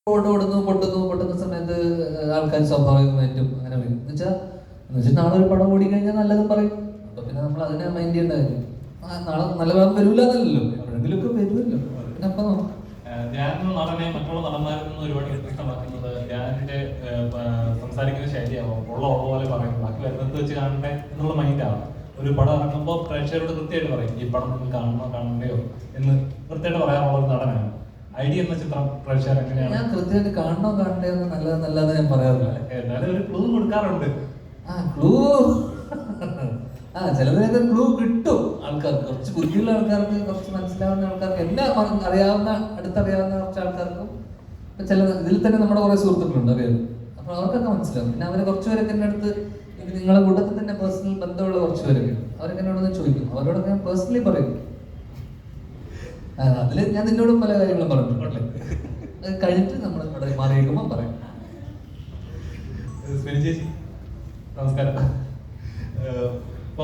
ഓടുന്നു പൊട്ടുന്ന സമയത്ത് ആൾക്കാർ സ്വാഭാവികമായിട്ടും അങ്ങനെ വരും എന്നുവെച്ചാൽ നാളെ ഒരു പടം ഓടിക്കഴിഞ്ഞാൽ നല്ലതും പറയും. അപ്പൊ പിന്നെ നമ്മൾ അതിനെ മൈൻഡ് ചെയ്യേണ്ട കാര്യം നാളെ നല്ല പടം വരൂല എന്നല്ലല്ലോ, എപ്പോഴെങ്കിലും ഒക്കെ വരുമല്ലോ. പിന്നെ അപ്പൊ നടനെ മറ്റുള്ള നടന്മാരിൽ നിന്ന് ഒരുപാട് വ്യത്യസ്തമാക്കുന്നത് ഞാനിന്റെ സംസാരിക്കുന്ന ശൈലിയാവും. ഉള്ള പോലെ പറയുന്നത് ബാക്കി വരുന്നത് വെച്ച് കാണണ്ടേ എന്നുള്ള മൈൻഡാണ്. ഒരു പടം ഇറങ്ങുമ്പോൾ പ്രേക്ഷകരോട് കൃത്യമായിട്ട് പറയും ഈ പടം നിങ്ങൾ കാണണ്ടയോ എന്ന് കൃത്യമായിട്ട് പറയാനുള്ള ഒരു നടനാണ്. ഐഡിയ എന്ന ചിത്രം പ്രേക്ഷകർ എങ്ങനെയാണ്? ഞാൻ കൃത്യമായിട്ട് കാണണ്ടേ എന്ന് നല്ലതെന്നല്ലാതെ ഞാൻ പറയാറില്ല. എന്നാലും ഒരു ക്ലൂ കൊടുക്കാറുണ്ട്. ക്ലൂ ചിലതിനൊക്കെ ക്ലൂ കിട്ടും ആൾക്കാർക്ക്. കുറച്ച് ബുദ്ധിയുള്ള ആൾക്കാർക്ക്, കുറച്ച് മനസ്സിലാവുന്ന ആൾക്കാർക്ക്, എന്നെ അടുത്തറിയാവുന്ന കുറച്ച് ആൾക്കാർക്കും ചില ഇതിൽ തന്നെ നമ്മുടെ കുറെ സുഹൃത്തുക്കളുണ്ട് അറിയാം. അപ്പൊ അവർക്കൊക്കെ മനസ്സിലാവും. പിന്നെ അവര് കുറച്ചുപേരൊക്കെ എൻ്റെ അടുത്ത് നിങ്ങളെ കൂട്ടത്തിൽ തന്നെ പേഴ്സണൽ ബന്ധമുള്ള കുറച്ച് പേരൊക്കെ അവരൊക്കെ എന്നോടൊന്ന് ചോദിക്കും. അവരോടൊക്കെ ഞാൻ പേഴ്സണലി പറയും. അതില് ഞാൻ നിന്നോടും പല കാര്യങ്ങളും പറഞ്ഞിട്ടുണ്ട്. കഴിഞ്ഞിട്ട് നമ്മൾ ഇവിടെ മാറിയേക്കുമ്പോൾ പറയും. നമസ്കാരം.